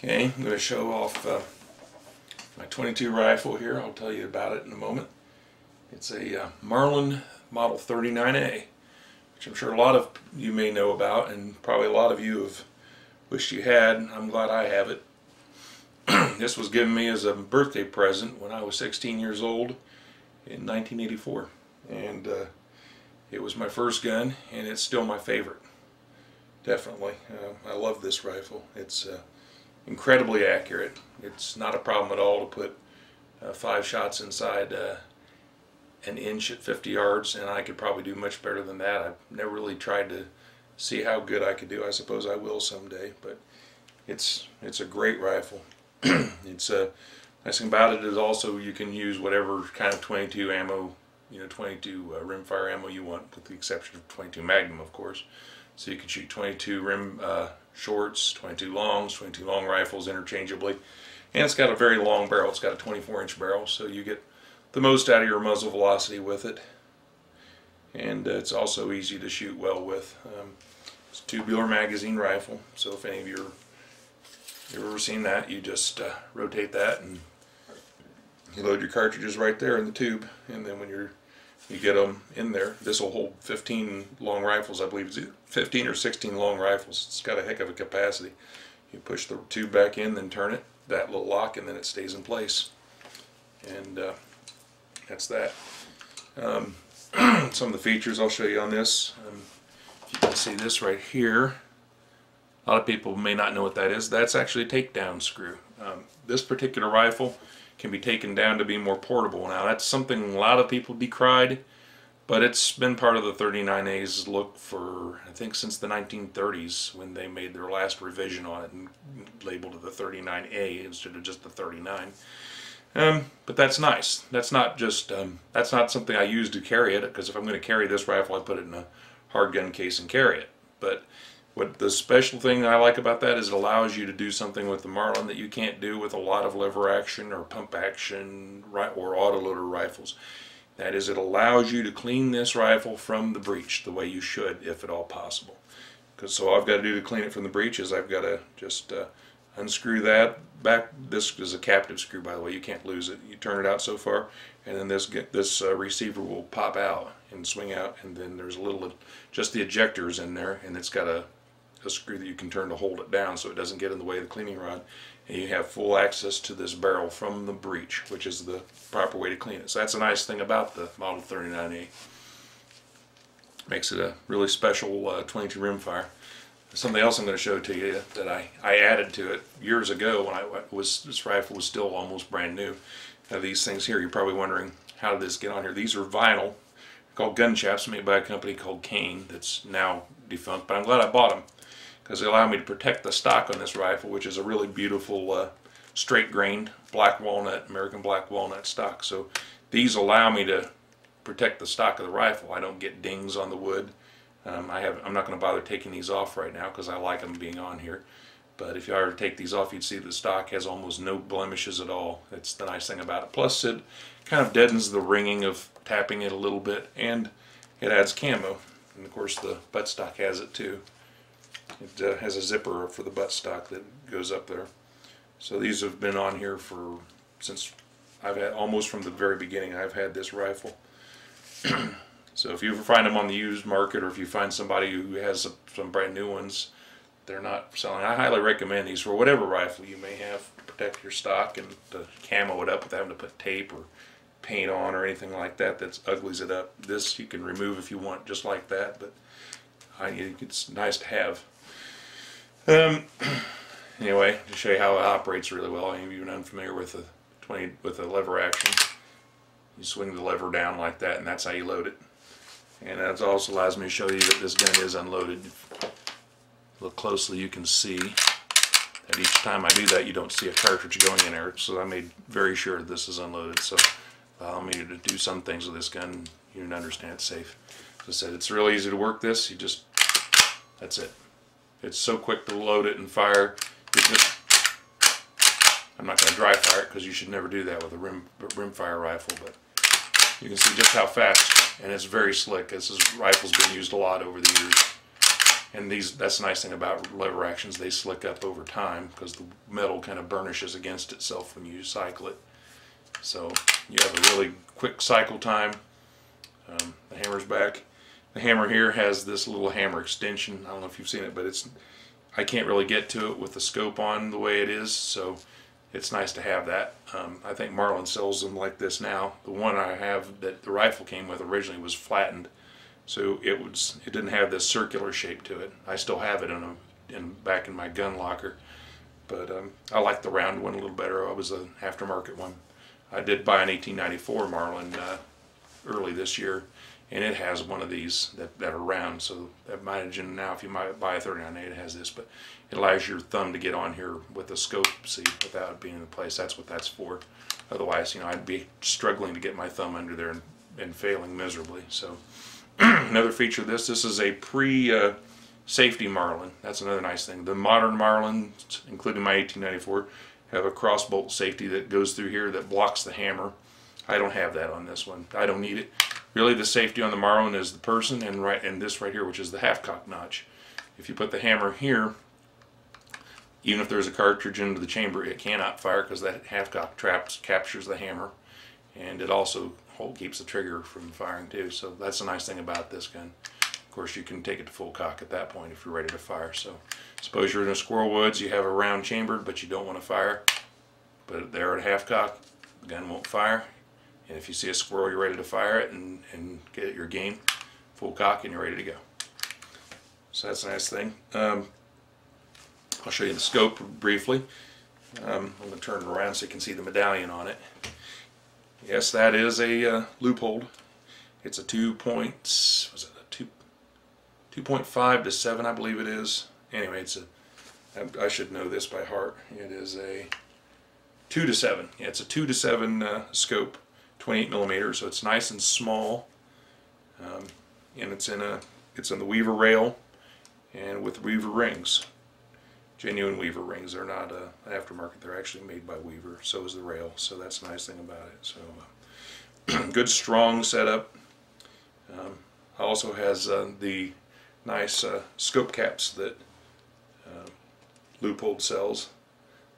Okay, I'm going to show off my 22 rifle here. I'll tell you about it in a moment. It's a Marlin Model 39A, which I'm sure a lot of you may know about, and probably a lot of you have wished you had. I'm glad I have it. This was given me as a birthday present when I was 16 years old in 1984, and it was my first gun, and it's still my favorite. Definitely. I love this rifle. It's incredibly accurate. It's not a problem at all to put 5 shots inside an inch at 50 yards, and I could probably do much better than that. I've never really tried to see how good I could do. I suppose I will someday, but it's a great rifle. It's nice thing about it is also you can use whatever kind of 22 ammo, 22 rimfire ammo you want, with the exception of 22 Magnum, of course. So you can shoot 22 rim shorts, 22 longs, 22 long rifles interchangeably. And it's got a very long barrel. It's got a 24-inch barrel, so you get the most out of your muzzle velocity with it. And it's also easy to shoot well with. It's a tubular magazine rifle, so if any of you've ever seen that, you just rotate that and you load your cartridges right there in the tube, and then when you get them in there, this will hold 15 long rifles. I believe it's 15 or 16 long rifles. It's got a heck of a capacity. You push the tube back in, then turn it, that little lock, and then it stays in place. And that's that. Some of the features I'll show you on this. If you can see this right here, a lot of people may not know what that is. That's actually a takedown screw. This particular rifle can be taken down to be more portable. Now that's something a lot of people decried, but it's been part of the 39A's look for, I think, since the 1930s, when they made their last revision on it and labeled it the 39A instead of just the 39. But that's nice. That's not just that's not something I use to carry it, because if I'm going to carry this rifle, I put it in a hard gun case and carry it. But what the special thing I like about that is it allows you to do something with the Marlin that you can't do with a lot of lever action or pump action or autoloader rifles. That is, it allows you to clean this rifle from the breech the way you should, if at all possible. Because so all I've got to do to clean it from the breech is I've got to just unscrew that back. This is a captive screw, by the way. You can't lose it. You turn it out so far, and then this receiver will pop out and swing out, and then there's a little, just the ejectors in there, and it's got a screw that you can turn to hold it down so it doesn't get in the way of the cleaning rod, and you have full access to this barrel from the breech, which is the proper way to clean it. So that's a nice thing about the Model 39A. Makes it a really special 22 rimfire. Something else I'm going to show to you that I added to it years ago when this rifle was still almost brand new. These things here, you're probably wondering, how did this get on here? These are vinyl, called gun chaps, made by a company called Kane that's now defunct, but I'm glad I bought them, because they allow me to protect the stock on this rifle, which is a really beautiful straight-grained black walnut, American black walnut stock. So these allow me to protect the stock of the rifle. I don't get dings on the wood. I'm not going to bother taking these off right now because I like them being on here. But if you were to take these off, you'd see the stock has almost no blemishes at all. That's the nice thing about it. Plus, it kind of deadens the ringing of tapping it a little bit, and it adds camo. And of course, the buttstock has it too. It has a zipper for the buttstock that goes up there. So these have been on here since I've had, almost from the very beginning. I've had this rifle. So if you ever find them on the used market, or if you find somebody who has some brand new ones, they're not selling. I highly recommend these for whatever rifle you may have to protect your stock and to camo it up without having to put tape or paint on or anything like that that uglies it up. This you can remove if you want, just like that, but it's nice to have. Anyway, to show you how it operates really well, any of you unfamiliar with a lever action, you swing the lever down like that, and that's how you load it. And that also allows me to show you that this gun is unloaded. Look closely, you can see that each time I do that, you don't see a cartridge going in there. So I made very sure this is unloaded. So allow me to do some things with this gun. You can understand it's safe. As I said, it's real easy to work this. That's it. It's so quick to load it and fire. I'm not going to dry fire it because you should never do that with a rimfire rifle, but you can see just how fast, and it's very slick. This rifle's been used a lot over the years. And that's the nice thing about lever actions, they slick up over time because the metal kind of burnishes against itself when you cycle it. So you have a really quick cycle time. The hammer's back. The hammer here has this little hammer extension. I don't know if you've seen it, but I can't really get to it with the scope on the way it is, so it's nice to have that. I think Marlin sells them like this now. The one I have that the rifle came with originally was flattened, so it didn't have this circular shape to it. I still have it back in my gun locker, but I like the round one a little better. It was an aftermarket one. I did buy an 1894 Marlin early this year, and it has one of these that are round, so imagine now if you might buy a 39A, it has this, but it allows your thumb to get on here with the scope, see, without it being in place. That's what that's for. Otherwise, you know, I'd be struggling to get my thumb under there and failing miserably. So another feature of this is a pre-safety Marlin. That's another nice thing. The modern Marlins, including my 1894, have a cross bolt safety that goes through here that blocks the hammer. I don't have that on this one. I don't need it. Really, the safety on the Marlin is the person and this right here, which is the half-cock notch. If you put the hammer here, even if there's a cartridge into the chamber, it cannot fire because that half-cock captures the hammer, and it also keeps the trigger from firing too. So that's the nice thing about this gun. Of course, you can take it to full cock at that point if you're ready to fire. So suppose you're in a squirrel woods, you have a round chambered, but you don't want to fire. Put it there at half-cock, the gun won't fire. And if you see a squirrel, you're ready to fire it and get it your game, full cock, and you're ready to go. So that's a nice thing. I'll show you the scope briefly. I'm going to turn it around so you can see the medallion on it. Yes, that is a loop-hold. It's a 2.5 to 7, I believe it is. Anyway, I should know this by heart. It is a 2 to 7. Yeah, it's a 2 to 7 scope. 28 millimeters, so it's nice and small, and it's in the Weaver rail and with Weaver rings, genuine Weaver rings. They're not aftermarket; they're actually made by Weaver. So is the rail, so that's a nice thing about it. So good strong setup. Also has the nice scope caps that Loophole sells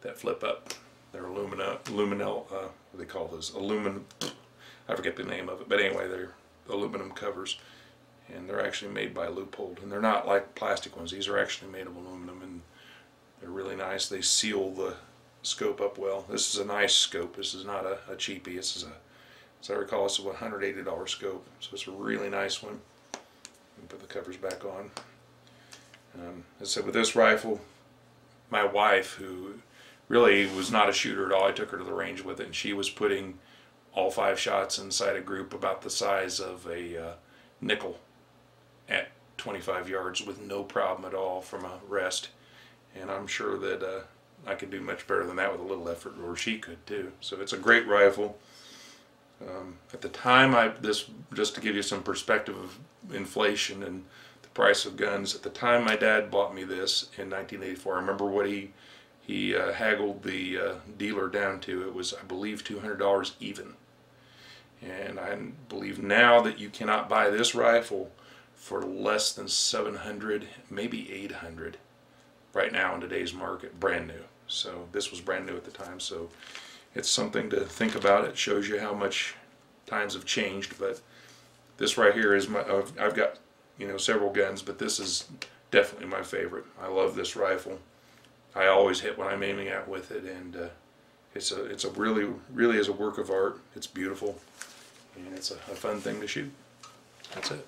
that flip up. They're what do they call those? I forget the name of it, but anyway, they're aluminum covers, and they're actually made by Loophole, and they're not like plastic ones. These are actually made of aluminum, and they're really nice. They seal the scope up well. This is a nice scope. This is not a cheapie. This is as I recall, it's a $180 scope, so it's a really nice one. Put the covers back on. As I said, with this rifle, my wife, who really was not a shooter at all, I took her to the range with it, and she was putting all 5 shots inside a group about the size of a nickel at 25 yards with no problem at all from a rest. And I'm sure that I could do much better than that with a little effort, or she could too. So it's a great rifle. At the time, just to give you some perspective of inflation and the price of guns, at the time my dad bought me this in 1984, I remember what he haggled the dealer down to. It was, I believe, $200 even. And I believe now that you cannot buy this rifle for less than $700, maybe $800 right now in today's market, brand new. So this was brand new at the time, so it's something to think about. It shows you how much times have changed. But this right here is I've got, you know, several guns, but this is definitely my favorite. I love this rifle. I always hit when I'm aiming at with it, and it's a really is a work of art. It's beautiful, and it's a fun thing to shoot. That's it.